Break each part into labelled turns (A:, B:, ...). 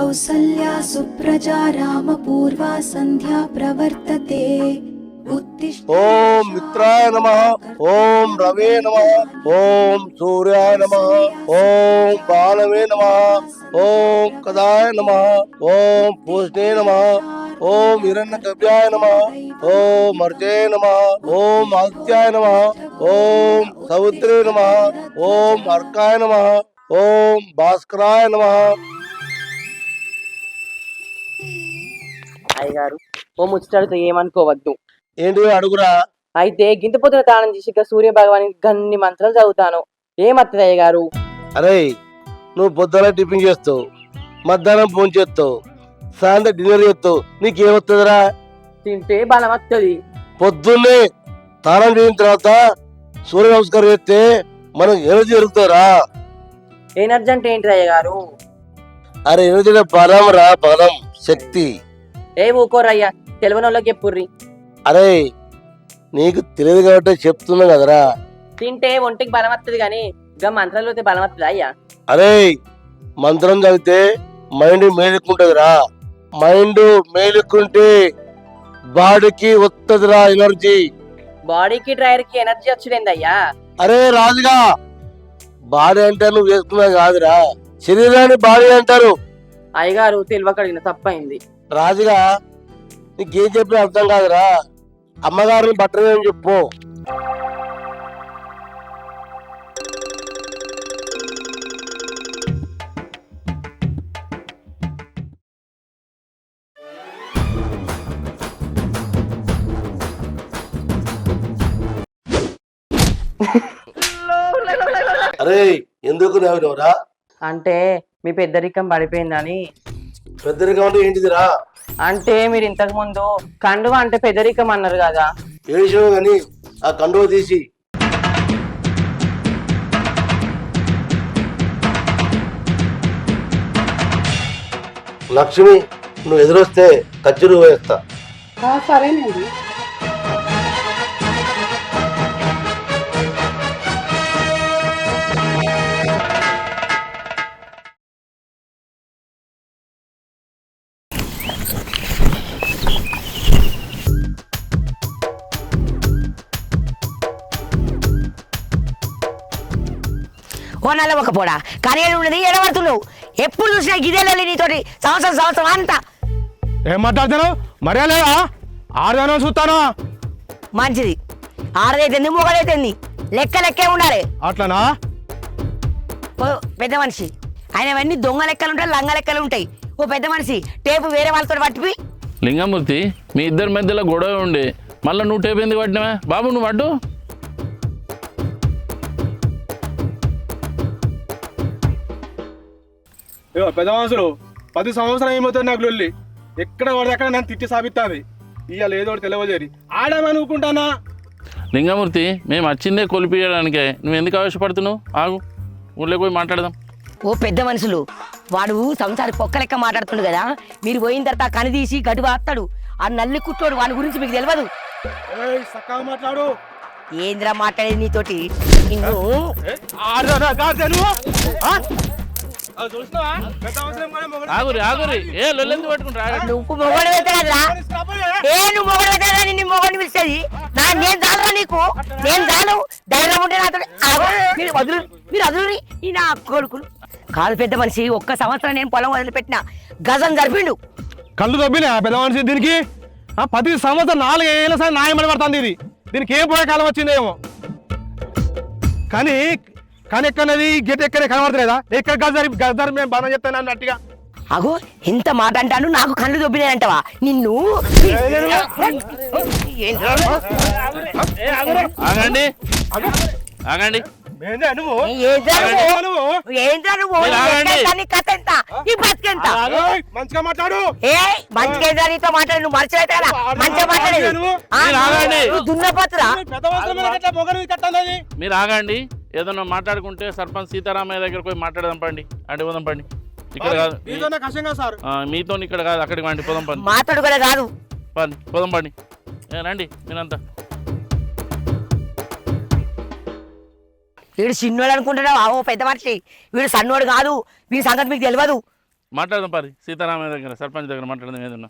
A: कौसल्या सुप्रजा रामपूर्वा सन्ध्या प्रवर्तते।
B: ओम मित्राय नमः, ओम रवे नमः, ओम सूर्याय नमः, ओम बालवे नमः, ओम कदाय नमः, ओम पूष्णे नमः, ओम हिरण्यकव्याय नमः, ओम अर्चे नमः, ओम आदित्याय नमः, ओम समुद्रे नमः, ओम अर्काय नमः, ओम भास्कराय नमः।
C: అయ్యగారు ఓ ముచ్చటతో ఏమనుకోవద్దు.
B: ఏంటి అడుగురా.
C: అయితే గింత పొద్దున దానం చేసి ఇక సూర్య భగవానికి గన్ని మంత్రాలు చదువుతాను. ఏమత్తది అయ్యగారు?
B: అరే నువ్వు పొద్దున టిఫిన్ చేస్తావు, మధ్యాహ్నం ఫోన్ చేస్తావు, సాయంత్రం డిన్నర్ చేస్తావు, నీకేమొస్తుందిరా?
C: తింటే బలం వస్తుంది.
B: పొద్దున్నే స్నానం చేసిన తర్వాత సూర్య నమస్కారం చేస్తే మనకు ఎనర్జీ దొరుకుతారా?
C: ఎనర్జీ అంటే ఏంటి అయ్యగారు?
B: అరే ఎనర్జీ బలం రా, బలం, శక్తి.
C: ఏ ఊకోరయ్యా, తెలివని వాళ్ళకి చెప్పుర్రి.
B: అరే నీకు తెలియదు కాబట్టి చెప్తున్నా కదరా.
C: తింటే ఒంటికి బలం వస్తుంది కానీ ఇంకా మంత్రాలు అయితే బలం వస్తుంది అయ్యా.
B: అరే మంత్రం చదివితే మైండ్ మేలుకుంటదిరా. మైండ్ మేలుకుంటే బాడీకి వస్తుందిరా ఎనర్జీ.
C: బాడీకి డ్రైవర్ కి ఎనర్జీ వచ్చేది అయ్యా.
B: అరే రాజుగా, బాడీ అంటే నువ్వు వేసుకున్నా కాదురా, శరీరాన్ని బాడీ అంటారు.
C: అయ్యగారు తెలివకడిగిన తప్పైంది.
B: రాజుగా నీకేం చెప్పినా అర్థం కాదురా. అమ్మగారిని బట్టలేని చెప్పు. అరే ఎందుకు నవ్వినవురా?
C: అంటే మీ పెద్దరికం పడిపోయిందని.
B: పెద్దరికం అంటే ఏంటిదిరా?
C: అంటే మీరు ఇంతకు ముందు కండువ అంటే పెద్దరికం అన్నారు కదా.
B: ఏడిచో గాని ఆ కండువ తీసి. లక్ష్మి నువ్వు ఎదురొస్తే ఖర్చులు వేస్తా.
D: సరేనండి.
E: ఓ నల్ల ఒక పోడా కానీ ఉన్నది ఎడబడుతున్నావు. ఎప్పుడు చూసినా గిదేలే నీతోటి సంవత్సరం అంతా.
F: ఏం మాట్లాడుతున్నావు? మరే లేదా ఆడదానో చూస్తాను.
E: మంచిది, ఆడదైతుంది మొగడైతుంది, లెక్కే ఉండాలి.
F: అట్లనా?
E: ఓ పెద్ద మనిషి, ఆయనవన్నీ దొంగ లెక్కలు ఉంటాయి, లంగ లెక్కలు ఉంటాయి. ఓ పెద్ద మనిషి టేపు వేరే వాళ్ళతో పట్టిపి.
G: లింగమూర్తి మీ ఇద్దరి మధ్యలో గొడవ ఉండే మళ్ళీ నువ్వు టేపు ఎందుకు పట్టినావా? బాబు నువ్వు పట్టు.
F: పెద్ద మనుషులు 10 సంవత్సరం ఏమవుతుంది నాకు లొల్లి. ఎక్కడ పడితే అక్కడ నన్ను తిట్టి సాబిస్తాది. ఇవాళ ఏదో తెలియజేరి ఆడమనుకుంటానా?
G: లింగమూర్తి మేము వచ్చిందే కొలిపియడానికే, నువ్వు ఎందుకు ఆవేశపడుతున్నావు? ఆగు, ఊళ్ళోకి పోయి మాట్లాడదాం.
E: ఓ పెద్ద మనుషులు, వాడు సంసారి పొక్క లెక్క మాట్లాడుతుండు కదా. మీరు పోయిన తర్వాత కని తీసి గడువు ఆస్తాడు. ఆ నల్లి కుట్టోడు, వాడి గురించి మీకు తెలియదు.
F: మాట్లాడు.
E: ఏంద్రా మాట్లాడేది నీతోటి? నిన్ను
G: ఆగురి ఏ లొల్లెందు పట్టుకుంటా?
E: నువ్వు మొగడు పెట్టగలరా? నువ్వు మొగడు పెట్టగలరా? నిన్ను మొగడిని పిలిచేది నేను చాలరా నీకు? నేను చాలు. ధైర్యం ఉంటే నాతో మీరు వదులు నా కొడుకులు కాదు. పెద్ద మనిషి, ఒక్క సంవత్సరం నేను పొలం వదిలిపెట్టిన గజం జరిపిండు.
F: కళ్ళు దొబ్బినా పెద్ద మనిషి దీనికి? 10 సంవత్సరం 4 ఏళ్ళ సార్ న్యాయం పడుతుంది. ఇది దీనికి ఏం పోయే కాలం వచ్చిందేమో. కానీ ఎక్కడది గేట్ ఎక్కడే కనబడతలేదా? ఎక్కడ గజారి మేము బాగా చెప్తాను అన్నట్టుగా.
E: అగో ఇంత మాట అంటాను, నాకు కళ్ళు దొబ్బినాయంటవా నిన్ను?
G: ఆగండి ఆగండి.
F: మంచిగా మాట్లాడు.
E: మంచిగా మాట్లాడు. నువ్వు మర్చిపోతా మంచిగా మాట్లాడేది దున్నపోతురా.
G: మీరు ఆగండి. ఏదన్నా మాట్లాడుకుంటే సర్పంచ్ సీతారామయ్య దగ్గర పోయి మాట్లాడదాం. పండి అంటే పోదాం. పండి ఇక్కడ కాదు, మీతో ఇక్కడ కాదు, అక్కడికి పండి పోదాం. పండి
E: మాట్లాడు కూడా కాదు.
G: పండి పోదాం. పండి రండి మీరంతా.
E: వీడు చిన్నోడు అనుకుంటున్నావు? ఓ పెద్ద మనిషి, వీడు సన్నోడు కాదు. వీడి సంగతి మీకు తెలియదు.
G: మాట్లాడదాం పారి సీతారామయ్య దగ్గర సర్పంచ్ దగ్గర మాట్లాడదాం ఏదన్నా.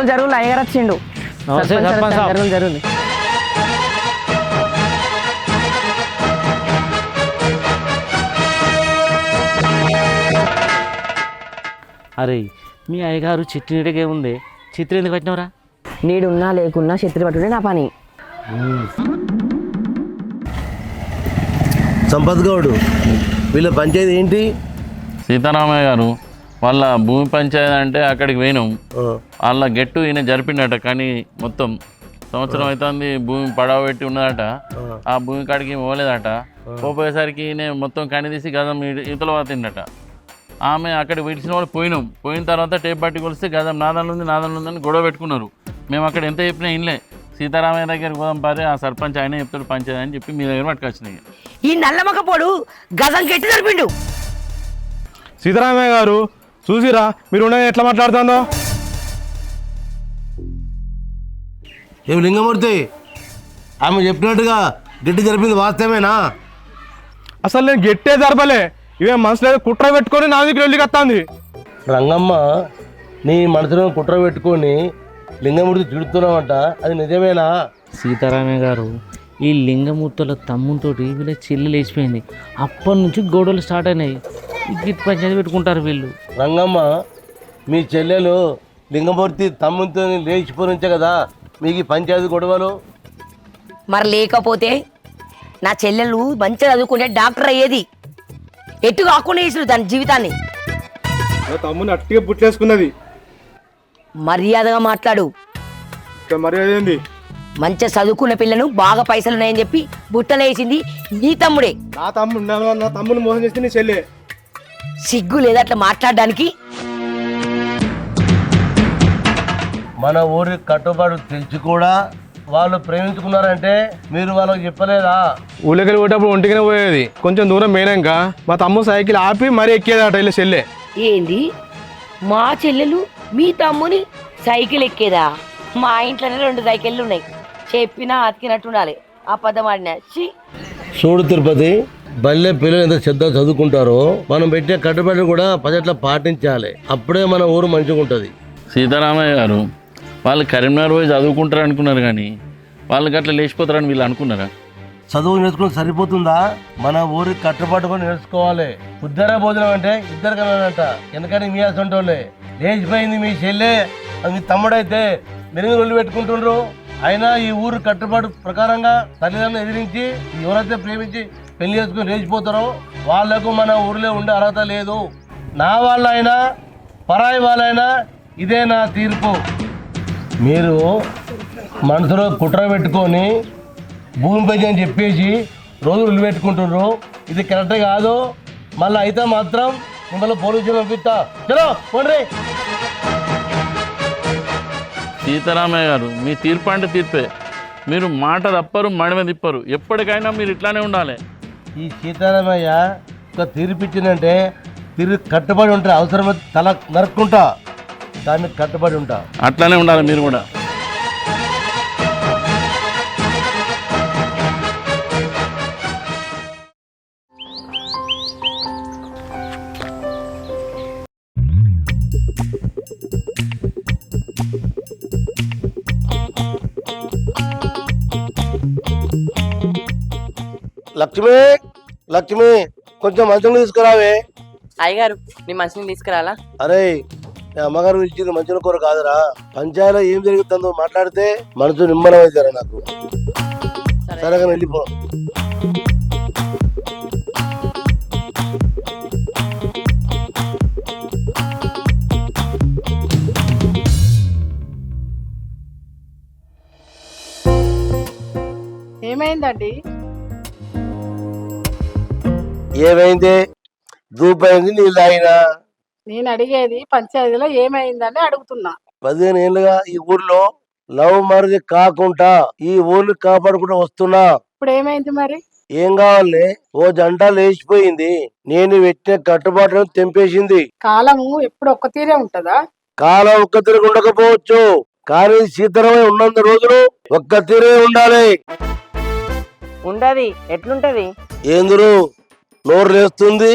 C: జరుగులు అయ్యగారు వచ్చిండు. జరుగులు
H: అరే మీ అయ్యగారు చిట్టు నీడకే ఉంది, చిత్రం ఎందుకు వచ్చినవరా?
C: నీడున్నా లేకున్నా చిత్ర పట్టుడే నా పని.
B: సంపత్ గౌడు వీళ్ళ పంచాయతీ ఏంటి?
G: సీతారామయ్య గారు వాళ్ళ భూమి పంచాయతీ అంటే అక్కడికి పోయినాం. వాళ్ళ గెట్టు ఈయన జరిపిండట, కానీ మొత్తం సంవత్సరం అవుతుంది భూమి పడవ పెట్టి ఉన్నదట. ఆ భూమి కాడికి పోలేదట. పోయేసరికి ఈయన మొత్తం కని తీసి గజం ఇతల తిండట. ఆమె అక్కడికి విడిచిన వాళ్ళు పోయినాం. పోయిన తర్వాత టేప్ పట్టి కొలిస్తే గజం నాదంలో ఉందని గొడవ పెట్టుకున్నారు. మేము అక్కడ ఎంత చెప్పినా ఇన్లే. సీతారామయ్య దగ్గరికి పోదాం పారే, ఆ సర్పంచ్ ఆయన చెప్తాడు పంచాయతీ అని చెప్పి మీ దగ్గర పట్టుకొచ్చినాయి.
E: ఈ నల్లమకపోడు గజం గట్టి జరిపిండు.
F: సీతారామయ్య గారు చూసిరా మీరు ఎట్లా మాట్లాడుతుందో.
B: ఏమి లింగమూర్తి, ఆమె చెప్పినట్టుగా గట్టి జరిపింది వాస్తవేనా?
F: అసలు నేను గట్టే జరపలే, ఇవే మనసులో కుట్ర పెట్టుకొని నా దగ్గర వెళ్ళి కత్తాంది.
B: రంగమ్మ, నీ మనసులో కుట్ర పెట్టుకొని లింగమూర్తి తిడుతున్నావంట, అది నిజమేనా?
H: సీతారామయ్య గారు ఈ లింగమూర్తుల తమ్ముతోటి వీళ్ళ చెల్లి లేచిపోయింది. అప్పటి నుంచి గొడవలు స్టార్ట్ అయినాయి. గిట్ పంచాయతీ పెట్టుకుంటారు వీళ్ళు.
B: రంగమ్మ, మీ చెల్లెలు లింగమూర్తి తమ్ముతో లేచిపోయించే కదా మీకు ఈ పంచాయతీ గొడవలు.
E: మరి లేకపోతే నా చెల్లెలు మంచిగా చదువుకుంటే డాక్టర్ అయ్యేది. ఎటు కాకుండా వేసారు దాని జీవితాన్ని.
F: తమ్ముని అట్టిగా పుట్టేసుకున్నది.
E: మర్యాదగా మాట్లాడు.
F: మర్యాద ఏంది?
E: మంచిగా చదువుకున్న పిల్లను బాగా పైసలు ఉన్నాయని చెప్పి బుట్టలేసింది నీ తమ్ముడే.
F: నా తమ్ముని మోసం చేస్తే నీ చెల్లె.
E: సిగ్గు లేదా అట్లా మాట్లాడడానికి?
B: మన ఊరి కట్టుబాటు తెలిసి కూడా వాళ్ళు ప్రేమించుకున్నారంటే మీరు వాళ్ళకి చెప్పలేదా?
F: ఊళ్ళకి పోయేటప్పుడు ఒంటిగానే పోయేది. కొంచెం దూరం పోయినాక మా తమ్ముడు సైకిల్ ఆపి మరీ ఎక్కేదట వీళ్ళ చెల్లె.
E: ఏంది, మా చెల్లెలు మీ తమ్ముని సైకిల్ ఎక్కేదా? మా ఇంట్లోనే 2 సైకిళ్ళు ఉన్నాయి. చెప్పినా అతికినట్టు ఉండాలి. అబద్ధం ఆడినా.
B: చూడు తిరుపతి, బల్లె పిల్లలు ఎంత శ్రద్ధ చదువుకుంటారో మనం పెట్టే కట్టుబడి కూడా పదట్లా పాటించాలి. అప్పుడే మన ఊరు మంచిగా ఉంటుంది.
G: సీతారామయ్య గారు వాళ్ళు కరీంనగర్ పోయి చదువుకుంటారు అనుకున్నారు, కానీ వాళ్ళకి అట్లా లేచిపోతారని వీళ్ళు అనుకున్నారా?
B: చదువు నేర్చుకుని సరిపోతుందా? మన ఊరికి కట్టుబాటు కూడా నేర్చుకోవాలి. ఉద్దర భోజనం అంటే ఇద్దరు కలనంట. ఎందుకని మీ అసంటోళ్ళే లేచిపోయింది మీ చెల్లె, అది మీ తమ్ముడైతే మెరుగు ఒళ్ళు పెట్టుకుంటుండ్రు. అయినా ఈ ఊరు కట్టుబాటు ప్రకారంగా తల్లిదండ్రులను ఎదిరించి ఎవరైతే ప్రేమించి పెళ్లి చేసుకుని లేచిపోతారో వాళ్లకు మన ఊరిలో ఉండే అర్హత లేదు. నా వాళ్ళైనా పరాయి వాళ్ళైనా ఇదే నా తీర్పు. మీరు మనసులో కుట్ర పెట్టుకొని భూమి పైకి అని చెప్పేసి రోజు ఉల్లి పెట్టుకుంటున్నారు. ఇది కరెక్ట్ కాదు. మళ్ళీ అయితే మాత్రం మిమ్మల్ని పోలీసులు పంపిస్తా. చలో పోండి.
G: సీతారామయ్య గారు మీ తీర్పు అంటే తీర్పే. మీరు మాట తప్పరు, మడమ తిప్పరు. ఎప్పటికైనా మీరు ఇట్లానే ఉండాలి.
B: ఈ సీతారామయ్య ఒక తీర్పిచ్చిందంటే తిరిగి కట్టుబడి ఉంటా. అవసరమైతే తల నరుక్కుంటా, దాన్ని కట్టుబడి ఉంటా.
G: అట్లానే ఉండాలి మీరు కూడా.
B: లక్ష్మి, లక్ష్మి కొంచెం మంచం తీసుకురావే.
C: అయ్యగారు నీ మనిషిని తీసుకురాలా?
B: అరే, మీ అమ్మగారు ఇచ్చింది మంచిన కూర కాదురా. పంచాయతీలో ఏం జరుగుతుందో మాట్లాడితే మనసు నిమ్మలం అవుతారా నాకు. సరేగా వెళ్ళిపో.
D: ఏమైందండి?
B: ఏమైంది? దూపైంది నీళ్ళు తాగినా.
D: నేను అడిగేది పంచాయతీలో ఏమైందని అడుగుతున్నా.
B: 15 ఏళ్ళుగా ఈ ఊర్లో లవ్ మ్యారేజ్ కాకుండా ఈ ఊర్ని కాపాడుకుంటూ వస్తున్నా.
D: ఇప్పుడు ఏమైంది మరి?
B: ఏం కావాలి? ఓ జంట లేచిపోయింది. నేను పెట్టిన కట్టుబాట్లను తెంపేసింది.
D: కాలము ఎప్పుడు ఒక్క తీరే ఉంటదా?
B: కాలం ఒక్క తిరిగి ఉండకపోవచ్చు, కానీ సీతరమై ఉన్నంత రోజులు ఒక్క తీరే ఉండాలి.
C: ఉండది ఎట్లుంటది?
B: ఏందురు నోరు లేస్తుంది?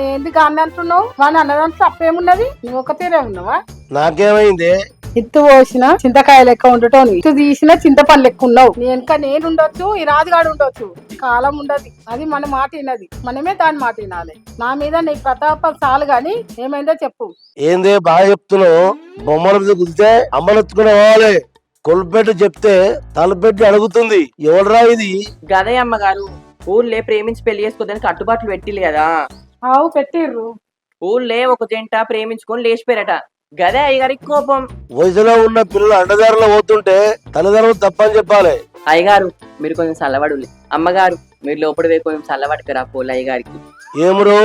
D: ఏంది గాన్ని అంటున్నావు? వాడిని అన్నదాంట్లో తప్పేమున్నది? నువ్వు ఒక తీరే ఉన్నావా?
B: నాకేమైంది?
D: ఇత్తు పోసిన చింతకాయ లెక్క ఉండటం, ఇత్తు తీసిన చింతపండు లెక్క ఉన్నావు. నీ వెనక నేను ఉండొచ్చు, ఈ రాజుగాడు ఉండొచ్చు, కాలం ఉండదు. అది మన మాట వినది, మనమే దాని మాట వినాలి. నా మీద నీ ప్రతాపం చాలు గాని ఏమైందో చెప్పు.
B: ఏందే బాగా చెప్తున్నావు? బొమ్మల మీద కుదితే అమ్మలెత్తుకుని పోవాలి. కొల్పెట్టి చెప్తే తలపెట్టి అడుగుతుంది. ఎవడరా ఇది?
C: గదే అమ్మగారు, ఊళ్ళే ప్రేమించి పెళ్లి చేసుకోవడానికి కట్టుబాట్లు పెట్టిల్లు కదా.
D: ఆవు పెట్టిర్రు.
C: ఊళ్ళే ఒక జంట ప్రేమించుకొని లేచిపోయారట. గదే అయ్యగారికి కోపం.
B: వయసులో ఉన్న పిల్లలు అడ్డదారిలో పోతుంటే తల్లిదండ్రులు తప్పని చెప్పాలి.
C: అయ్యగారు మీరు కొంచెం చల్లబడులే. అమ్మగారు మీరు లోపల పోయి కొంచెం చల్లబట్టుకురా పోలే అయ్యగారికి.
B: ఏమరు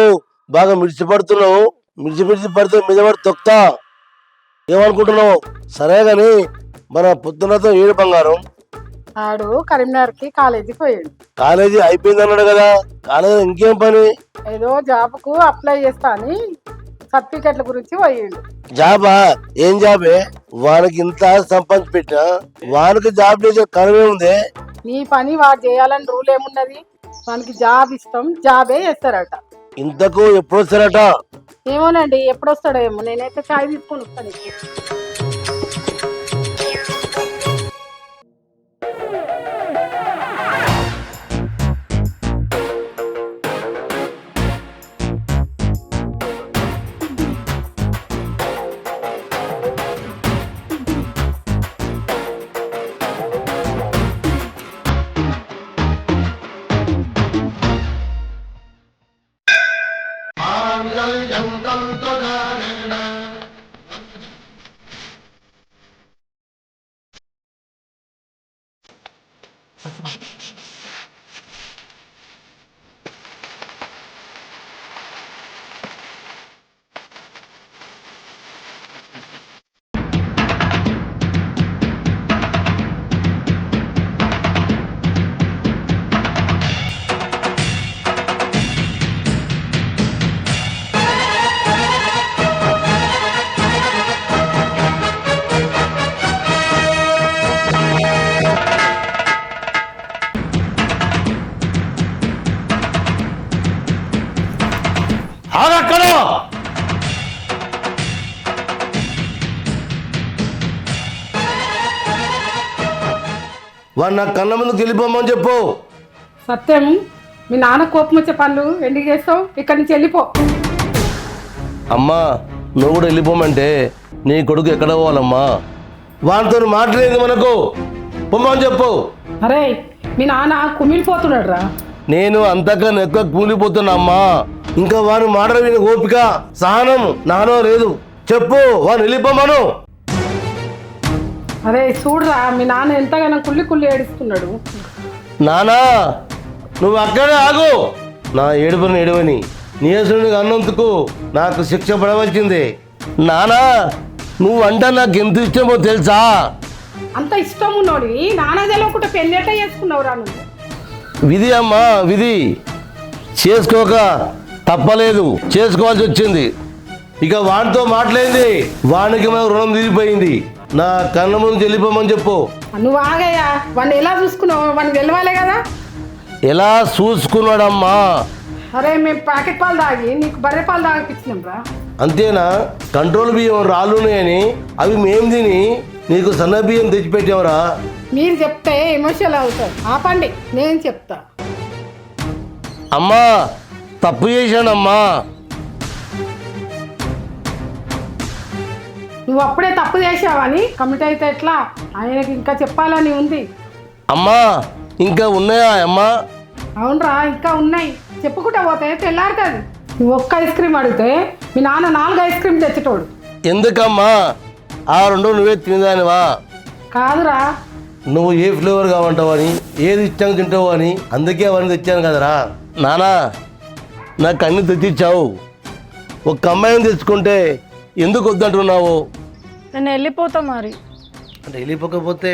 B: బాగా మిడిచి పడుతున్నావు? మిడిచి పడితే మీద పడి తొక్తా. ఏమనుకుంటున్నావు? సరే గాని మన పొద్దునతో ఏడు బంగారం
D: ఆడు కరీంనగర్ కి కాలేజీకి పోయాడు.
B: కాలేజీ అయిపోయింది అన్నాడు కదా, కాలేజీ ఇంకేం పని?
D: ఏదో జాబ్ కు అప్లై చేస్తా అని సర్టిఫికెట్ల గురించి పోయిండు.
B: జాబా? ఏం జాబే? వానికి ఇంత సంపాదించి పెట్టినా వానికి జాబ్ చేసే కనమే ఉంది.
D: నీ పని వాడు చేయాలని రూల్ ఏమున్నది? వానికి జాబ్ ఇష్టం, జాబే చేస్తారట.
B: ఇంతకు ఎప్పుడు వస్తారట?
D: ఏమోనండి, ఎప్పుడు వస్తాడో ఏమో. నేనైతే చాయ్ తీసుకొని వస్తాను.
B: ఆగక్కడ! వాడు నా కళ్ళ ముందుకు వెళ్ళిపోమని చెప్పు.
D: సత్యం, మీ నాన్న కోపం వచ్చే పనులు ఎందుకు చేస్తావు? ఇక్కడి నుంచి వెళ్ళిపో.
B: అమ్మా నువ్వు కూడా వెళ్ళిపోమంటే నీ కొడుకు ఎక్కడ పోవాలమ్మా? వాడితో మాట్లాడేది మనకు, పొమ్మని చెప్పు.
D: అరే మీ నాన్న కుమిలిపోతున్నాడు రా.
B: నేను అంతకన్నా ఎక్కువ కూలిపోతున్నా అమ్మా. ఇంకా వాని మాట విని ఓపిక సహనం నానో లేదు. చెప్పు, వాడిని వెళ్ళిపోమను.
D: అరే చూడరా, మీ నాన్న ఎంతగానో కుళ్ళి కుళ్ళి ఏడుస్తున్నాడు.
B: నానా నువ్వు అక్కడే ఆగు. నా ఏడువని నీయసుడికి అన్నందుకు నాకు శిక్ష పడవలసింది. నానా నువ్వు అంటే నాకు ఎంత ఇష్టమో తెలుసా?
D: అంత ఇష్టం ఉన్నోడి నాన్న తెలవకుండా పెళ్ళేట చేసుకున్నావురా నువ్వు.
B: విధి అమ్మా విధి. చేసుకోక తప్పలేదు, చేసుకోవాల్సి వచ్చింది. ఇక వాడితో మాట్లాడింది, వానికి మనకు రుణం తీరిపోయింది. నా కళ్ళ ముందు వెళ్ళిపోమని చెప్పు.
D: నువ్వు ఆగయ్యా, వాడిని ఎలా చూసుకున్నావు? వాడిని తెలవాలే కదా.
B: ఎలా చూసుకున్నాడమ్మా?
D: అరే మేము ప్యాకెట్ పాలు తాగి నీకు బర్రె పాలు తాగిపించినాం రా.
B: అంతేనా? కంట్రోల్ బియ్యం రాళ్ళున్నాయని అవి మేం తిని నీకు సన్న బియ్యం తెచ్చిపెట్టావురా.
D: మీరు చెప్తే ఎమోషనల్ అవుతారు. ఆపండి, నేను చెప్తా.
B: అమ్మా తప్పు చేశానమ్మా.
D: నువ్వు అప్పుడే తప్పు చేసావని కమిట్ అయితే ఎట్లా? ఆయనకి ఇంకా చెప్పాలని ఉంది.
B: అమ్మా ఇంకా ఉన్నాయా అమ్మా?
D: అవునరా, ఇంకా ఉన్నాయి. చెప్పుకుంటా పోతే తెల్లారుతుంది. నువ్వు ఒక్క ఐస్ క్రీమ్ అడిగితే మీ నాన్న 4 ఐస్ క్రీమ్ తెచ్చేటోడు.
B: ఎందుకమ్మా? ఆ 2 నువ్వే తినేదానివా?
D: కాదురా,
B: నువ్వు ఏ ఫ్లేవర్ కావంటావు అని, ఏది ఇష్టంగా తింటావు అని, అందుకే అవన్నీ తెచ్చాను కదరా. నానా నాకు అన్ని తెచ్చిచ్చావు. ఒక అమ్మాయిని తెచ్చుకుంటే ఎందుకు వద్దంటున్నావు?
D: నేను వెళ్ళిపోతా మరి.
B: అంటే వెళ్ళిపోకపోతే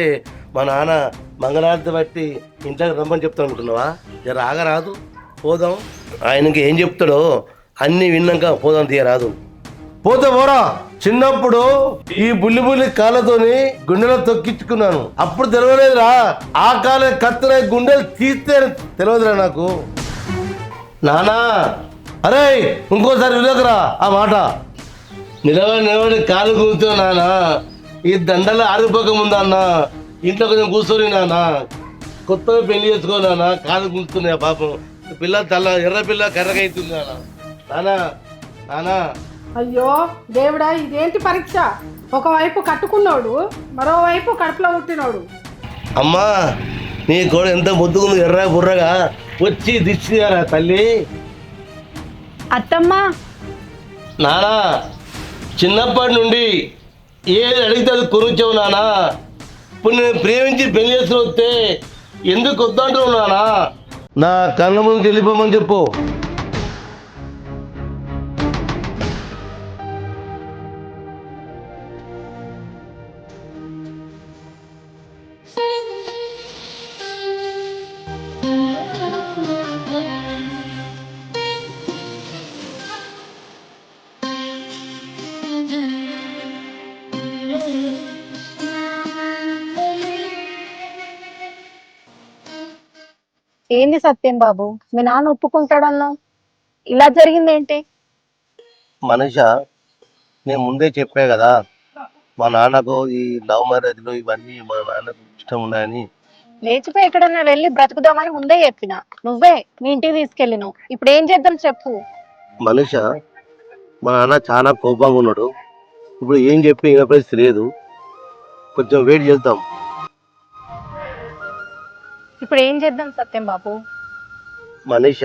B: మా నాన్న మంగళారతి బట్టి ఇంట్లోకి రమ్మని చెప్తాను అనుకుంటున్నావా? జర ఆగరాదు, పోదాం. ఆయనకి ఏం చెప్తాడో అన్నీ విన్నాక పోదాం, తీయరాదు. పోతే పోరా. చిన్నప్పుడు ఈ బుల్లి కాళ్ళతోని గుండెలో తొక్కించుకున్నాను. అప్పుడు తెలియలేదురా, ఆ కాలే కత్తిరే గుండెలు తీస్తే తెలియదురా నాకు. నానా, అరే ఇంకోసారి విలేకరా ఆ మాట. నిలబడి కాలు కూర్చో నాన్న, ఈ దండలు ఆరిపోకముందా అన్న, ఇంట్లో కొంచెం కూర్చొని నాన్న, కొత్తగా పెళ్లి చేసుకో నాన్న, కాలు కూర్చున్నాయి పాపం. పిల్ల తెల్ల ఎర్ర పిల్ల కర్రగా అవుతుంది నాన్న. నానా నానా.
D: అయ్యో దేవుడా, ఇదేంటి పరీక్ష? ఒకవైపు కట్టుకున్నాడు, మరోవైపు కడుపులో పుట్టినోడు.
B: అమ్మా, నీ కూడా ఎంత ముద్దుకుంది ఎర్ర బుర్రగా, వచ్చి దిచ్చిరా తల్లి.
D: అత్తమ్మ.
B: నానా, చిన్నప్పటి నుండి ఏది అడిగితే అది కొనుక్చావు నానా. ఇప్పుడు నేను ప్రేమించి పెళ్లి చేసుకుని వస్తే ఎందుకు వద్దంటావు నానా? నా కళ్ళ ముందుకు వెళ్ళిపోమని చెప్పు.
I: ఏంది సత్యం బాబు, మీ నాన్న ఒప్పుకుంటాడన్నావు, ఇలా జరిగింది ఏంటి?
B: మనిష, నేను ముందే చెప్పా కదా, మా నాన్నకు ఈ లవ్ మ్యారేజ్లు ఇవన్నీ మా నాన్నకు ఇష్టం ఉన్నాయని.
I: లేచిపోయి ఎక్కడన్నా వెళ్ళి బ్రతుకుదామని ముందే చెప్పిన, నువ్వే మీ ఇంటికి తీసుకెళ్ళినావు. ఇప్పుడు ఏం చేద్దాం చెప్పు.
B: మనిష, మా నాన్న చాలా కోపంగా ఉన్నాడు. ఇప్పుడు ఏం చెప్పి ఈయన పరిస్థితి లేదు, కొంచెం వెయిట్ చేద్దాం.
I: ఇప్పుడు ఏం చేద్దాం సత్యం బాబు?
B: మనీష,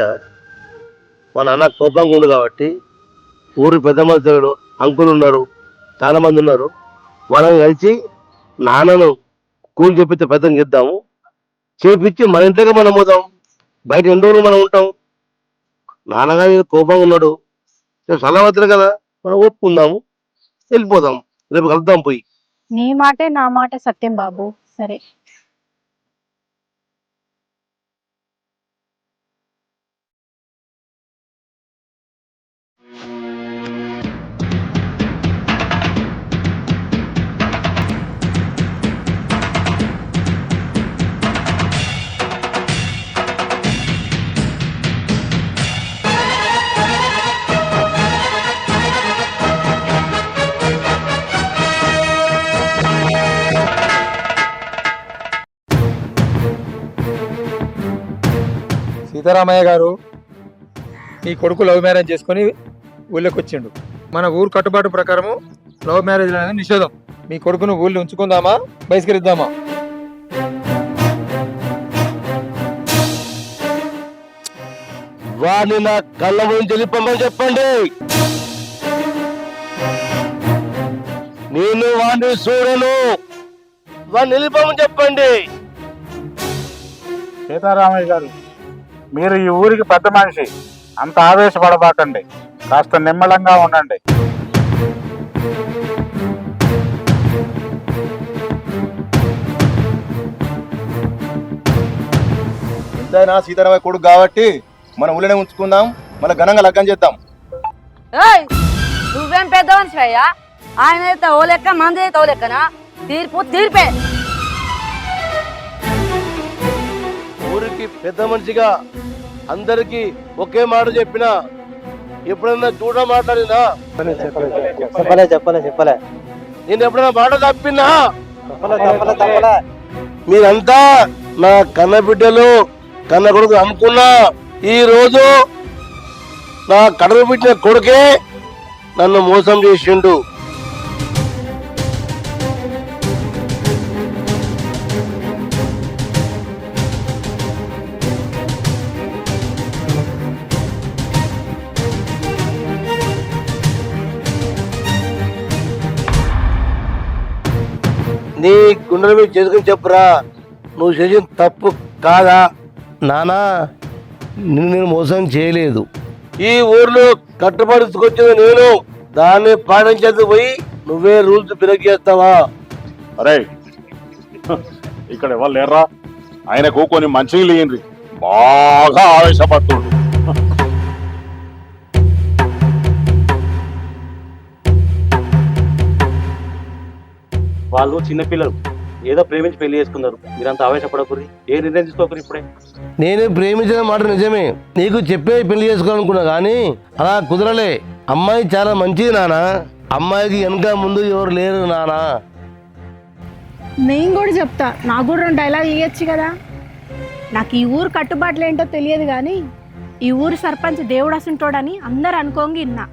B: మా నాన్న కోపంగా ఉంది కాబట్టి ఊరు పెద్ద మనుషులు అంకులు ఉన్నారు, చాలా మంది ఉన్నారు, వాళ్ళని కలిసి నాన్నను కూలి చెప్పితే పెద్దం చేద్దాము. చేపించి మన ఇంట్లోకి మనం పోదాం, బయట ఎన్ని రోజులు మనం ఉంటాం. నాన్నగారి కోపంగా ఉన్నాడు, సలవతులు కదా, మనం ఒప్పుకుందాము, వెళ్ళిపోదాం, రేపు కలుద్దాం పోయి.
I: నీ మాటే నా మాట సత్యం బాబు. సరే.
J: సీతారామయ్య గారు, ఈ కొడుకు లవ్ మ్యారేజ్ చేసుకుని ఊళ్ళోకి వచ్చిండు. మన ఊరు కట్టుబాటు ప్రకారము లవ్ మ్యారేజ్ అనేది నిషేధం. మీ కొడుకును ఊళ్ళో ఉంచుకుందామా, బహిష్కరిద్దామా?
B: వాడిని నా కళ్ళ ముందు వెళ్ళిపోమని చెప్పండి. నేను వాడిని చూడను, వాడిని వెళ్ళిపోమని చెప్పండి.
K: సీతారామయ్య గారు, మీరు ఈ ఊరికి పెద్ద మనిషి, అంత ఆవేశపడబాకండి, కాస్త నిమ్మలంగా ఉండండి.
J: ఎంతైనా సీతారామయ్య కొడుకు కాబట్టి మనం ఊళ్ళోనే ఉంచుకుందాం, మళ్ళీ ఘనంగా లగ్గం చేద్దాం.
E: నువ్వేం పెద్ద మనిషి అయ్యా? ఆయన అయితే ఓ లెక్క, మంది అయితే ఓ లెక్కనా? తీర్పు తీర్పే.
B: ఊరికి పెద్ద మనిషిగా అందరికి ఒకే మాట చెప్పినా, ఎప్పుడన్నా చూడ మాట్లాడినా?
C: చెప్పలే.
B: నేను ఎప్పుడైనా మాట తప్పినా? మీరంతా నా కన్న బిడ్డలు, కన్న కొడుకు అనుకున్నా, ఈ రోజు నా కడుపు పెట్టిన కొడుకే నన్ను మోసం చేసిండు. నీ గుండెల మీద చేసుకుని చెప్పురా, నువ్వు చేసిన తప్పు కాదా? నానా, నిన్ను నేను మోసం చేయలేదు. ఈ ఊర్లో కట్టుబడుచుకొచ్చింది నేను, దాన్ని పాటించేందుకు పోయి నువ్వే రూల్స్ బ్రేక్ చేస్తావా?
K: అరే ఇక్కడ ఎవరు లేరా? ఆయనకు కొన్ని మంచిగా ఇయ్యండి, బాగా ఆవేశపడుతుండు.
H: వాళ్ళు చిన్నపిల్లలు ఏదో ప్రేమించి పెళ్లి చేసుకున్నారు, మీరంతా ఆవేశపడకూరి, ఏ నిర్ణయం తీసుకోకూరి ఇప్పుడే.
B: నేను ప్రేమించిన మాట నిజమే, నీకు చెప్పే పెళ్లి చేసుకోవాలనుకున్నా కానీ అలా కుదరలే. అమ్మాయి చాలా మంచిది నాన్న, అమ్మాయికి వెనక ముందు ఎవరు లేరు నాన్న.
I: నేను కూడా చెప్తా, నాకు కూడా 2 డైలాగులు ఇవ్వచ్చు కదా. నాకు ఈ ఊరు కట్టుబాట్లు ఏంటో తెలియదు కానీ ఈ ఊరు సర్పంచ్ దేవుడు అసుంటోడని అందరు అనుకోంగి విన్నా.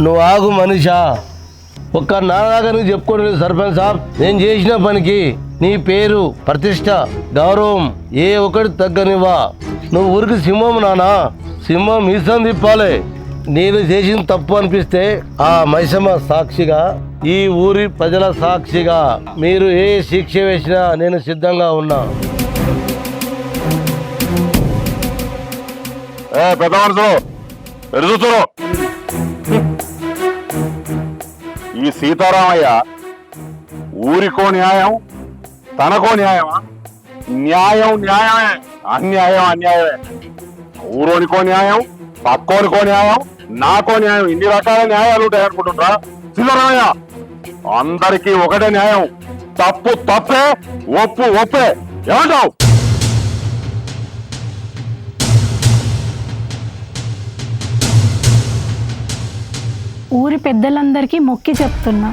B: నువ్వు ఆగు మనిషా, ఒక్క నాన్నగా నువ్వు చెప్పుకోవడం సర్పంచ్ సాబ్. నేను చేసిన పనికి నీ పేరు, ప్రతిష్ట, గౌరవం ఏ ఒక్కటి తగ్గనివ్వా. నువ్వు ఊరికి సింహం నానా, సింహం మీసం తిప్పాలి. నేను చేసిన తప్పు అనిపిస్తే ఆ మైసమ్మ సాక్షిగా, ఈ ఊరి ప్రజల సాక్షిగా మీరు ఏ శిక్ష వేసినా నేను సిద్ధంగా ఉన్నా.
K: పెద్ద మనసు ఎదుగుతారు. ఈ సీతారామయ్య ఊరికో న్యాయం, తనకో న్యాయమా? న్యాయం న్యాయమే, అన్యాయం అన్యాయమే. ఊరోనికో న్యాయం, పక్కోనికో న్యాయం, నాకో న్యాయం, ఇన్ని రకాల న్యాయాలు ఉంటాయి అనుకుంటుంటా సీతారామయ్య? అందరికీ ఒకటే న్యాయం, తప్పు తప్పే, ఒప్పు ఒప్పే. ఏమంటావు?
I: ఊరి పెద్దలందరికీ మొక్కి చెప్తున్నా,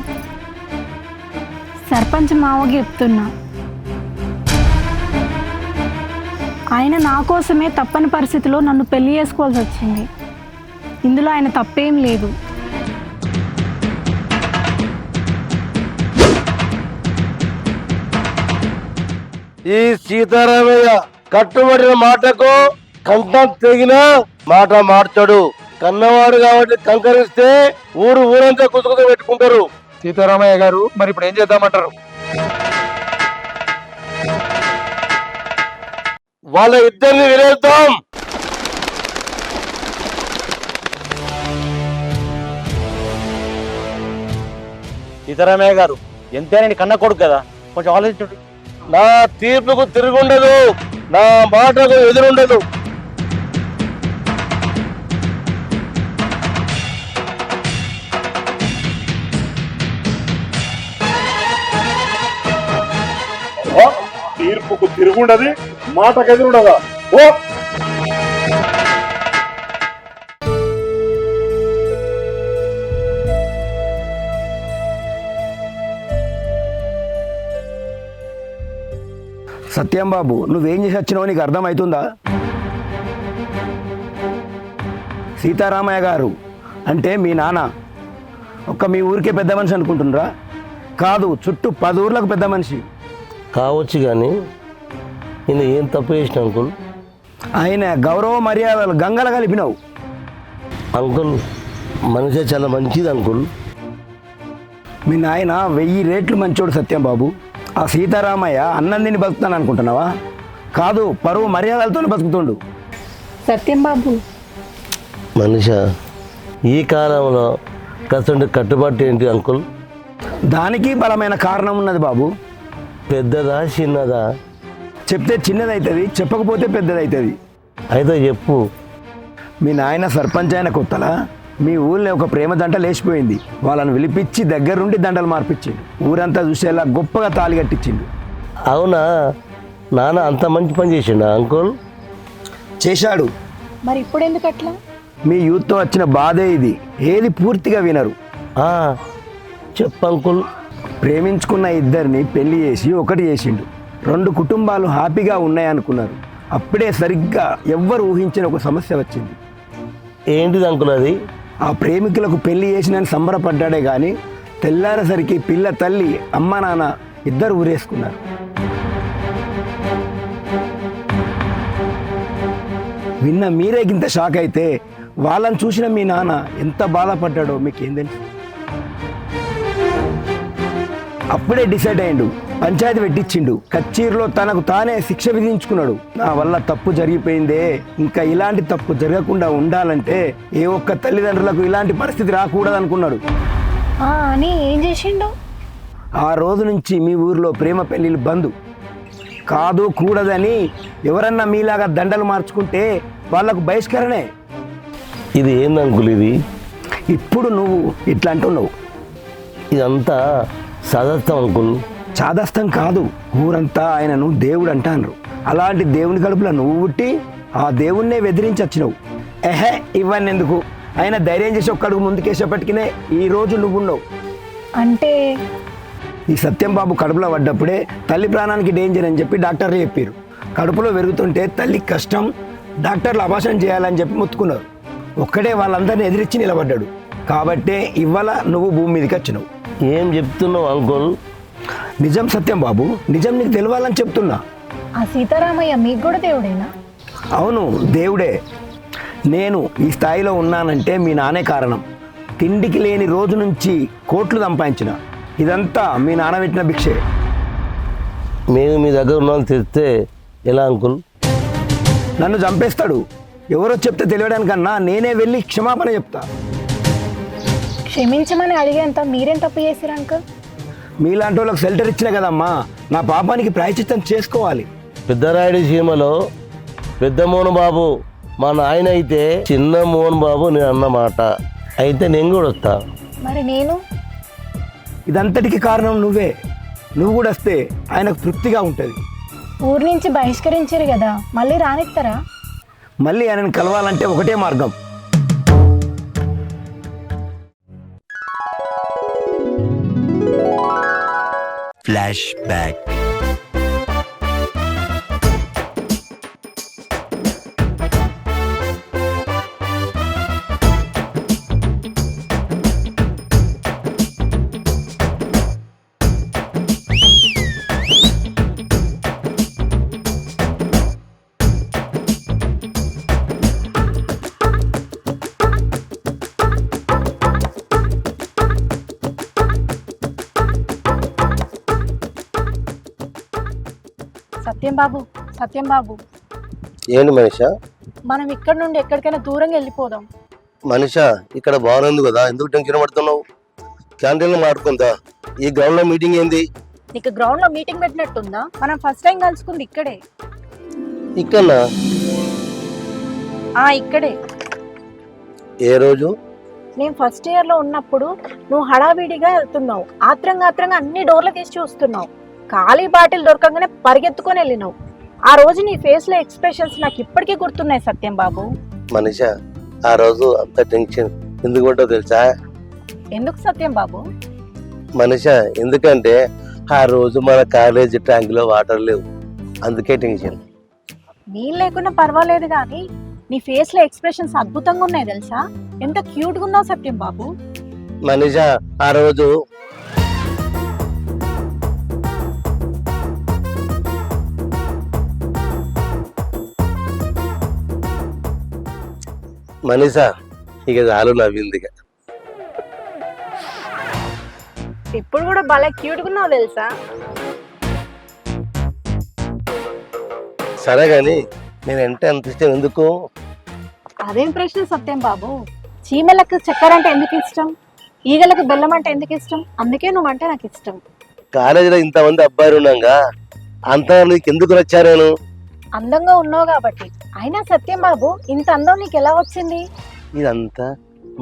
I: సర్పంచ్ మావకి చెప్తున్నా, ఆయన నా కోసమే తప్పని పరిస్థితిలో నన్ను పెళ్లి చేసుకోవాల్సి వచ్చింది. ఇందులో ఆయన తప్పేం లేదు.
B: ఈ సీతారామయ్య కట్టుబడిన మాటకు కంఠం తెగిన మాట మార్చాడు. కన్నవాడు కాబట్టి కంకరిస్తే ఊరంతా కుతుకుతూ పెట్టుకుంటారు.
J: సీతారామయ్య గారు, మరి ఇప్పుడు ఏం చేద్దామంటారు?
B: వాళ్ళ ఇద్దరిని వినేద్దాం.
H: సీతారామయ్య గారు ఎంతైనా కన్న కొడుకు కదా, కొంచెం ఆలోచించండి.
B: నా తీర్పుకు తిరుగుండదు, నా మాటకు ఎదురుండదు.
K: తీర్పుకు తిరుగుండది, మాటకు ఎదురుండదా? ఓ
L: సత్యం బాబు, నువ్వేం చేసి వచ్చినావో నీకు అర్థమవుతుందా? సీతారామయ్య గారు అంటే మీ నాన్న ఒక్క మీ ఊరికే పెద్ద మనిషి అనుకుంటున్నారా? కాదు, చుట్టూ 10 ఊర్లకు పెద్ద మనిషి
B: కావచ్చు. కానీ నేను ఏం తప్పు చేసిన అంకుల్?
L: ఆయన గౌరవ మర్యాదలు గంగల కలిపినావు.
B: అంకుల్ మనిషి చాలా మంచిది అంకుల్.
L: మీ నాయన 1000 రేట్లు మంచోడు సత్యం బాబు. ఆ సీతారామయ్య అన్నం తిని బతుకుతాను అనుకుంటున్నావా? కాదు, పరువు మర్యాదలతో బతుకుతుండు.
I: సత్యం బాబు,
B: మనిష ఈ కాలంలో కసండి కట్టుబాటు ఏంటి అంకుల్?
L: దానికి బలమైన కారణం ఉన్నది బాబు.
B: పెద్దదా చిన్నదా?
L: చెప్తే చిన్నదవుతుంది, చెప్పకపోతే పెద్దదవుతుంది.
B: అయితే చెప్పు.
L: మీ నాయన సర్పంచ్ అయిన కొత్తలా మీ ఊళ్ళో ఒక ప్రేమ దంట లేచిపోయింది. వాళ్ళని పిలిపించి దగ్గరుండి దండలు మార్పించిండు. ఊరంతా చూసేలా గొప్పగా తాళి కట్టించిండు.
B: అవునా? నాన్న అంత మంచి పని చేసిండా అంకుల్?
L: చేశాడు.
I: మరి ఇప్పుడు ఎందుకు అట్లా?
L: మీ యూత్తో వచ్చిన బాధే ఇది. ఏది పూర్తిగా వినరు.
B: చెప్పు అంకుల్.
L: ప్రేమించుకున్న ఇద్దరిని పెళ్లి చేసి ఒకటి చేసిండు. 2 కుటుంబాలు హ్యాపీగా ఉన్నాయనుకున్నారు. అప్పుడే సరిగ్గా ఎవ్వరు ఊహించిన ఒక సమస్య వచ్చింది.
B: ఏంటిది అంకుల్ అది?
L: ఆ ప్రేమికులకు పెళ్లి చేసినని సంబరపడ్డాడే కానీ తెల్లారేసరికి పిల్ల తల్లి, అమ్మ నాన్న ఇద్దరు ఊరేసుకున్నారు. విన్న మీరే ఇంత షాక్ అయితే వాళ్ళని చూసిన మీ నాన్న ఎంత బాధపడ్డాడో మీకేం తెలుసు? అప్పుడే డిసైడ్ అయ్యిండు పంచాయతీ పెట్టించిండు. కచ్చీరులో తనకు తానే శిక్ష విధించుకున్నాడు. నా వల్ల తప్పు జరిగిపోయిందే, ఇంకా ఇలాంటి తప్పు జరగకుండా ఉండాలంటే ఏ ఒక్క తల్లిదండ్రులకు ఇలాంటి పరిస్థితి రాకూడదు అనుకున్నాడు.
I: అని ఏం చేసిండు?
L: ఆ రోజు నుంచి మీ ఊరిలో ప్రేమ పెళ్లిళ్ళు బంద్. కాదు కూడదని ఎవరన్నా మీలాగా దండలు మార్చుకుంటే వాళ్ళకు బహిష్కరణే.
B: ఇది ఏంది అంకుల్? ఇది
L: ఇప్పుడు నువ్వు ఇట్లా అంటున్నావు.
B: ఇదంతా సదస్తం అంకుల్.
L: చాదస్తం కాదు, ఊరంతా ఆయనను దేవుడు అంటారు. అలాంటి దేవుని కడుపులో నువ్వు పుట్టి ఆ దేవుణ్ణే వెదిరించి వచ్చినావు. ఎహే ఇవన్నీ ఎందుకు, ఆయన ధైర్యం చేసి ఒక్కడుగు ముందుకేసేపటికినే ఈ రోజు నువ్వున్నావు.
I: అంటే
L: ఈ సత్యం బాబు కడుపులో పడ్డప్పుడే తల్లి ప్రాణానికి డేంజర్ అని చెప్పి డాక్టర్లు చెప్పారు. కడుపులో పెరుగుతుంటే తల్లి కష్టం, డాక్టర్లు అబార్షన్ చేయాలని చెప్పి మొత్తుకున్నారు. ఒక్కడే వాళ్ళందరినీ ఎదిరించి నిలబడ్డాడు. కాబట్టే ఇవాళ నువ్వు భూమి మీదకి వచ్చినావు.
B: ఏం చెప్తున్నావు అంకుల్?
L: నిజం సత్యం బాబు, నిజం నీకు తెలవాలని చెప్తున్నా.
I: ఆ సీతారామయ్య మీకు కూడా దేవుడేనా?
L: అవును దేవుడే. నేను ఈ స్థాయిలో ఉన్నానంటే మీ నానే కారణం. తిండికి లేని రోజు నుంచి కోట్లు సంపాదించిన. ఇదంతా మీ నాన్న పెట్టిన భిక్షే.
B: మేము మీ దగ్గర ఉన్నాను తెస్తే ఎలా అంకుల్?
L: నన్ను చంపేస్తాడు. ఎవరో చెప్తే తెలియడానికన్నా నేనే వెళ్ళి క్షమాపణ చెప్తా.
I: క్షమించమని అడిగేంత మీరేం తప్పు చేసిరు అంకుల్?
L: మీలాంటి వాళ్ళకి షెల్టర్ ఇచ్చిన కదమ్మా, నా పాపానికి ప్రాయశ్చిత్తం చేసుకోవాలి.
B: పెద్దరాయుడి సీమలో పెద్ద మోహన్ బాబు మా నాయన అయితే చిన్న మోహన్ బాబు నేను అన్నమాట. అయితే నేను కూడా వస్తా.
I: మరి నేను?
L: ఇదంతటికి కారణం నువ్వే. నువ్వు కూడా వస్తే ఆయనకు తృప్తిగా ఉంటుంది.
I: ఊరి నుంచి బహిష్కరించారు కదా, మళ్ళీ రానిస్తారా?
L: మళ్ళీ ఆయనను కలవాలంటే ఒకటే మార్గం.
M: Flash back.
I: సత్యం బాబు
B: ఏంటి మనిషా?
I: మనం ఇక్కడ నుండి ఎక్కడికైనా దూరంగా వెళ్ళిపోదాం.
B: మనిషా ఇక్కడ బాగుంది కదా, ఎందుకు టెన్షన్ పడుతున్నావు? క్యాంటీన్లో మాట్లాడుకుందా. ఈ గ్రౌండ్ లో మీటింగ్ ఏంది?
I: నీకు గ్రౌండ్ లో మీటింగ్ పెట్టినట్టుందా? మనం ఫస్ట్ టైం కలుసుకుంది ఇక్కడే.
B: ఇక్కడ
I: ఇక్కడే.
B: ఏ రోజు?
I: నేను ఫస్ట్ ఇయర్ లో ఉన్నప్పుడు నువ్వు హడావిడిగా వెళ్తున్నావు, ఆత్రంగా అన్ని డోర్లు తీసి చూస్తున్నావు, ఖాళీ బాటిల్ దొరకగానే పరిగెత్తుకొని వెళ్ళినావు. ఆ రోజు నీ ఫేస్ లో ఎక్స్ప్రెషన్స్ నాకు ఇప్పటికీ గుర్తున్నాయి సత్యం బాబు.
B: మనిషా ఆ రోజు అంత టెన్షన్ ఎందుకు పడ్డావు తెలుసా?
I: ఎందుకు సత్యం బాబు?
B: మనిషా ఎందుకంటే ఆ రోజు మన కాలేజీ ట్యాంక్ లో వాటర్ లేవు, అందుకే టెన్షన్.
I: నీళ్ళు లేకున్నా పర్వాలేదు కానీ నీ ఫేస్ లో ఎక్స్ప్రెషన్స్ అద్భుతంగా ఉన్నాయి తెలుసా. ఎంత క్యూట్ గా ఉన్నావు సత్యం బాబు.
B: మనిషా ఆ రోజు మనీషా ఇక చాలు నవ్వింది.
I: ఇప్పుడు కూడా భలే క్యూట్ గా ఉన్నావు తెలుసా.
B: సరే గాని నేను అంటే అంత ఇష్టం ఎందుకు?
I: అదేం ప్రశ్న సత్యం బాబు. చీమలకు చక్కెర అంటే ఎందుకు ఇష్టం, ఈగలకు బెల్లం అంటే ఎందుకు ఇష్టం? అందుకే నువ్వంటే నాకు ఇష్టం.
B: కాలేజీలో ఇంతమంది అబ్బాయిలు ఉన్నాగా అంతా నీకు ఎందుకు నచ్చారు? నేను
I: అందంగా ఉన్నావు కాబట్టి. అయినా సత్యం బాబు ఇంత అందం నీకు ఎలా వచ్చింది?
B: ఇదంతా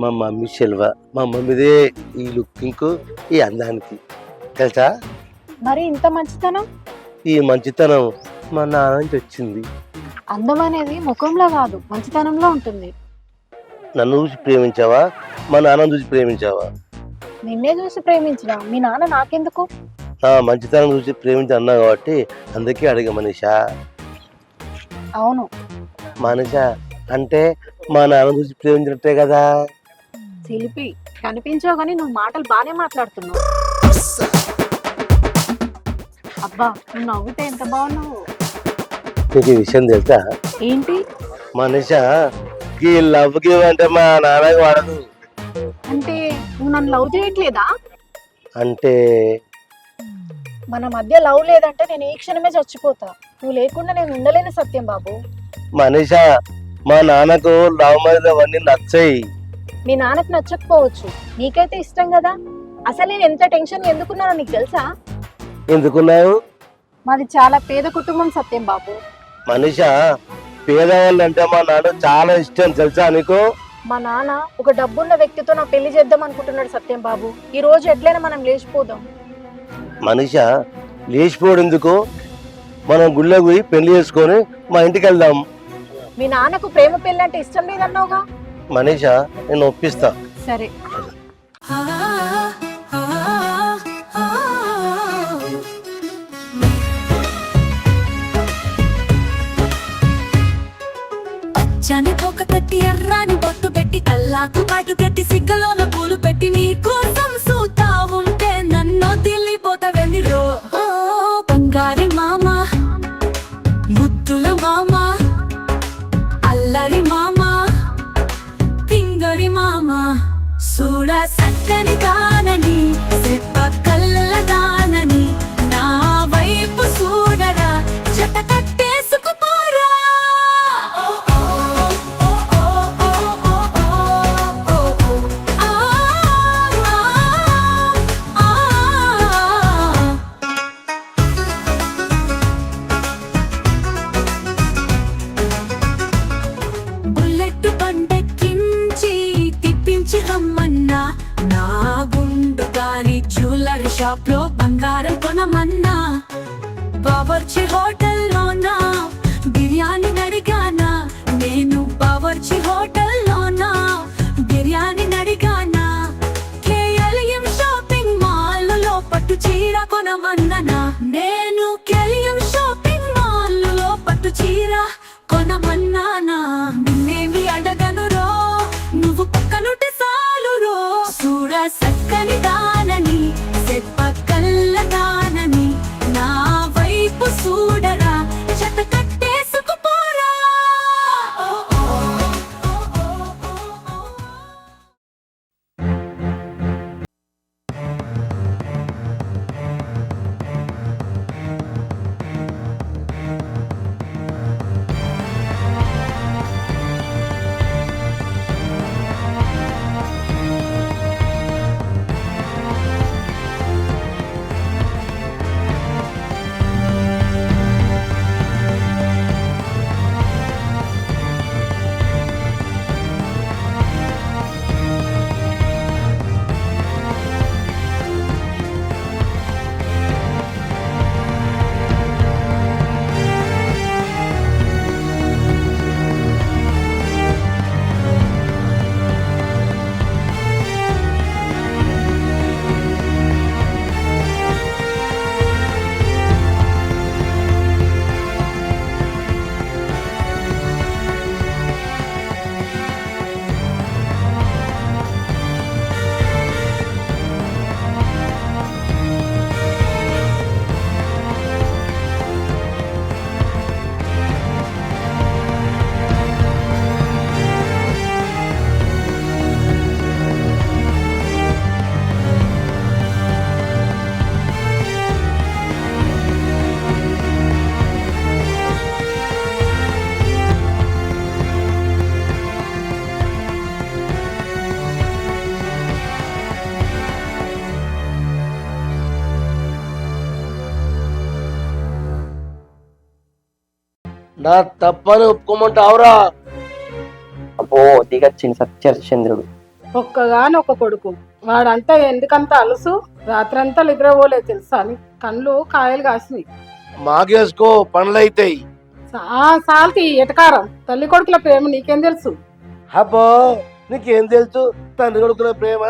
B: మా మమ్మీ శెల్వ. మా మమ్మీదే ఈ లుకింగ్ ఈ అందానికి తెలుసా.
I: మరి ఇంత మంచితనం?
B: ఈ మంచితనం మా నాన్న నుంచి వచ్చింది.
I: అందం అనేది ముఖంలో కాదు మంచితనంలో ఉంటుంది.
B: నన్ను చూసి ప్రేమించావా, మా నాన్న చూసి ప్రేమించావా?
I: నిన్నే చూసి ప్రేమించిన, మీ నాన్న నాకెందుకు?
B: నా మంచితనం చూసి ప్రేమించి అన్నా కాబట్టి అందుకే అడిగా మనీషా.
I: అవును
B: మనీషా అంటే మా నాన్న చూసి ప్రేమించినట్టే కదా.
I: చిలిపి కనిపించావు కానీ నువ్వు మాటలు బాగానే మాట్లాడుతున్నావు. అబ్బా నువ్వు నవ్వుతే ఎంత బాగున్నావు.
B: నీకు ఈ విషయం తెలుసా?
I: ఏంటి?
B: మనీషా ఈ లవ్ గివ్ అంటే మా నాన్నకి వాడదు.
I: అంటే నువ్వు నన్ను లవ్ చేయట్లేదా?
B: అంటే
I: మన మధ్య లవ్ లేదంటే నేను ఈ క్షణమే చచ్చిపోతా. నువ్వు లేకుండా నేను ఉండలేను సత్యం బాబు.
B: మనీషా, మా నాన్నకు లవ్ మ్యారేజ్ అవన్నీ నచ్చాయి.
I: మీ నాన్నకు నచ్చకపోవచ్చు, నీకైతే ఇష్టం కదా. అసలు నేను ఎంత టెన్షన్ ఎందుకున్నానో నీకు తెలుసా?
B: ఎందుకున్నావు?
I: మాది చాలా పేద కుటుంబం సత్యం బాబు.
B: మనీషా, పేదవాళ్ళు అంటే మా నాన్న చాలా ఇష్టం తెలుసా నీకు?
I: మా నాన్న ఒక డబ్బున్న వ్యక్తితో నా పెళ్లి చేద్దాం అనుకుంటున్నాడు సత్యం బాబు. ఈ రోజు ఎట్లయినా మనం లేచిపోదాం.
B: మనీషా, లేచిపోవడం ఎందుకు? మనం గుళ్ళోకి పోయి పెళ్లి చేసుకొని మా ఇంటికి వెళ్దాం.
I: మీ నాన్నకు ప్రేమ పెళ్లి అంటే ఇష్టం లేదన్నావుగా.
B: మనీషా, నేను ఒప్పిస్తా.
I: సరే.
A: చనిపోక తట్టి ఎర్రాని బొట్టు పెట్టి కల్లాకు పాటు పెట్టి సిగ్గలోన పూలు పెట్టి నీ కోసం సూతా ఉంటే నన్ను తెలిపోతావెంది రో. బంగారి మామ, ముద్దుల మామ, అల్లరి మామ, పింగరి మామ, చూడ సక్కని దానని చెప్ప కళ్ళ దానని నా వైపు చూడరా జత కట్టేసుకుపోరా. బుల్లెట్ పండెక్కించి తిప్పించి రమ్మన్నా, నా గుండు గారి జ్యువెలరీ షాప్ లో బంగారం కొనమన్నా, బావర్చి హోటల్లోనా బిర్యానీ అడిగానా, నేను బావర్చి హోటల్లోనా బిర్యానీ అడిగానా, కేఎల్ఎం షాపింగ్ మాల్ లో పట్టు చీర కొనమన్నా, నేను కేఎల్ఎం షాపింగ్ మాల్ లో పట్టు చీర కొనమన్నానా. నిన్నేమి అడగను రో, నువ్వు పక్కనుంటే చాలు రో. చూడ సక్కని దానని చెప్ప కళ్ళ దానని నా వైపు చూడరా జత కట్టేసుకుపోరా.
B: నా తప్పని ఒప్పుకోమంటావురా?
C: అబ్బో దిగచ్చింది సత్యచంద్రుడు.
D: ఒక్కగాని ఒక కొడుకు, వాడంతా ఎందుకంత అలుసు, రాత్రంతా నిద్రపోలే తెలుసా అని, కళ్ళు కాయలు కాసినాయి.
B: మాకేసుకో, పనులు అవుతాయి.
D: సాల్తి ఎటకారం, తల్లి కొడుకుల ప్రేమ నీకేం తెలుసు?
B: అబ్బో, నీకేం తెలుసు తండ్రి కొడుకుల ప్రేమ?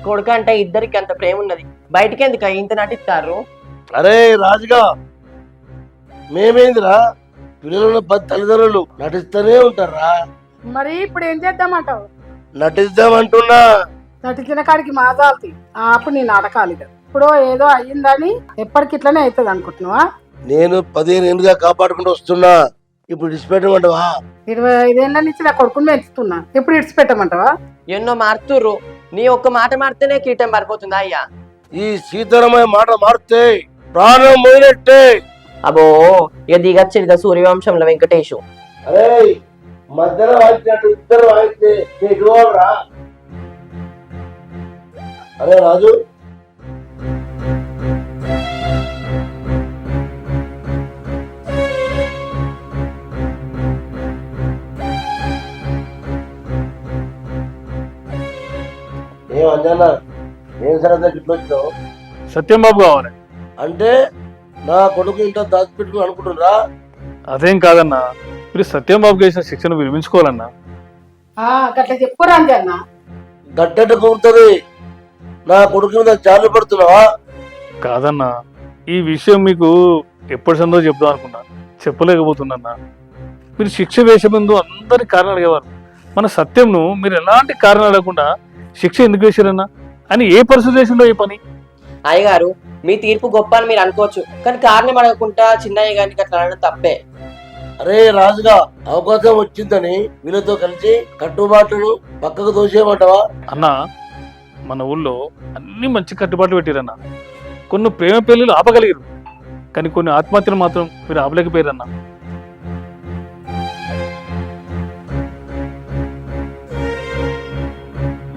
C: కొడుకు అంటే ఇద్దరికి అంత ప్రేమ ఉన్నది, బయటికి ఎందుకు ఇంత నటిస్తారు?
B: అరే రాజుగా, మేమేందిరా, పిల్లలు 10 తల్లిదండ్రులు నటిస్తూనే ఉంటారా?
D: మరి ఇప్పుడు ఏం చేద్దామంటావు?
B: నటిద్దామంటున్నా.
D: నటించిన కాడికి మాజాల్తి ఆపు నీ నాటకాలిగా. ఇప్పుడు ఏదో అయ్యిందని ఎప్పటికి ఇట్లనే అవుతుంది అనుకుంటున్నావా?
B: నేను 15 ఏళ్ళుగా కాపాడుకుంటూ వస్తున్నా, ఇప్పుడు ఇడిచిపెట్టమంటావా?
D: 25 ఏళ్ళ నుంచి నా కొడుకుని పెంచుతున్నా, ఇప్పుడు ఇడిచిపెట్టమంటావా?
C: ఎన్నో మారుతుర్రు, నీ ఒక్క మాట మారితేనే కీటం పడిపోతుందా అయ్యా?
B: ఈ సీతారామయ్య మాట మారితే ప్రాణం పోయినట్టే.
C: అబో ఇక దిగచ్చింది సూర్యవంశంలో వెంకటేషు.
B: అరే మధ్యలో వాయించినట్టు ఇద్దరు వాయిస్తే నీకు రా. అరే రాజు, ఏం అంజనా, ఏం సరే ఇట్లా వచ్చినావు?
F: సత్యం బాబు కావాలి.
B: అంటే నా కొడుకు ఇంట్లో దాచిపెట్టుకుని అనుకుంటున్నా?
F: అదేం కాదన్నా, మీరు సత్యం బాబు చేసిన శిక్షను విరమించుకోవాలన్నా.
D: గట్ల చెప్పుకోరాంది అన్న.
B: గడ్డట కూరుతుంది. నా కొడుకు మీద జాలి పడుతున్నావా?
F: కాదన్నా, ఈ విషయం మీకు ఎప్పటి సందో చెప్దాం అనుకున్నా, చెప్పలేకపోతున్నా. మీరు శిక్ష వేసే ముందు అందరి కారణం అడిగేవారు. మన సత్యంను మీరు ఎలాంటి కారణం అడగకుండా శిక్ష ఎందుకు వేసారన్నా అని ఏ పరిస్థితి చేసిండో ఈ పని.
C: అయ్యగారు మీ తీర్పు గొప్ప అని మీరు అనుకోవచ్చు, కానీ కారణం అడగకుండా చిన్నయ్య గారికి అట్లా అనడం తప్పే.
B: అరే రాజుగా, అవకాశం వచ్చిందని వీళ్ళతో కలిసి కట్టుబాట్లను పక్కకు తోసేయమంటావా?
F: అన్నా, మన ఊళ్ళో అన్ని మంచి కట్టుబాట్లు పెట్టిరన్నా. కొన్ని ప్రేమ పెళ్లిలు ఆపగలిగారు, కానీ కొన్ని ఆత్మహత్యలు మాత్రం మీరు ఆపలేకపోయారన్నా.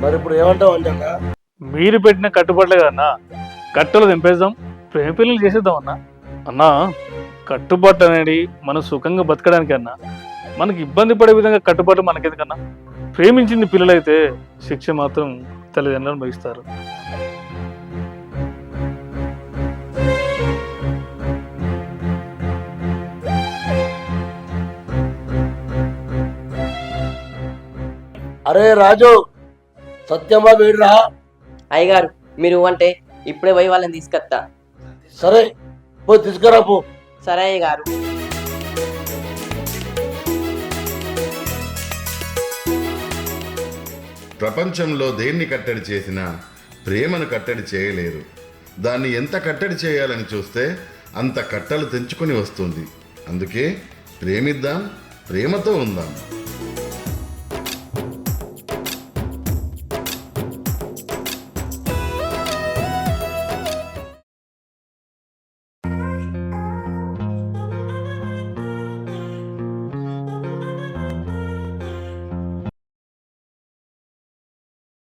B: మరి ఇప్పుడు ఏమంటావు అంజన్నా?
F: మీరు పెట్టిన కట్టుబాట్లే కదన్నా, కట్టలు తెంపేద్దాం, ప్రేమ పెళ్లిలు చేసేద్దాం అన్నా. అన్నా, కట్టుబాట్లు అనేది మనం సుఖంగా బతకడానికి అన్నా, మనకి ఇబ్బంది పడే విధంగా కట్టుబాట్లు మనకెందుకన్నా. ప్రేమించింది పిల్లలైతే శిక్ష మాత్రం తల్లిదండ్రులను వహిస్తారు.
B: అరే రాజు, సత్యమా వీడురా.
C: అయ్యగారు మీరు అంటే ఇప్పుడే పోయి వాళ్ళని తీసుకొస్తా.
B: సరే పోయి తీసుకురా పో.
C: సరే అయ్యగారు.
N: ప్రపంచంలో దేన్ని కట్టడి చేసినా ప్రేమను కట్టడి చేయలేరు. దాన్ని ఎంత కట్టడి చేయాలని చూస్తే అంత కట్టలు తెంచుకొని వస్తుంది. అందుకే ప్రేమిద్దాం, ప్రేమతో ఉందాం.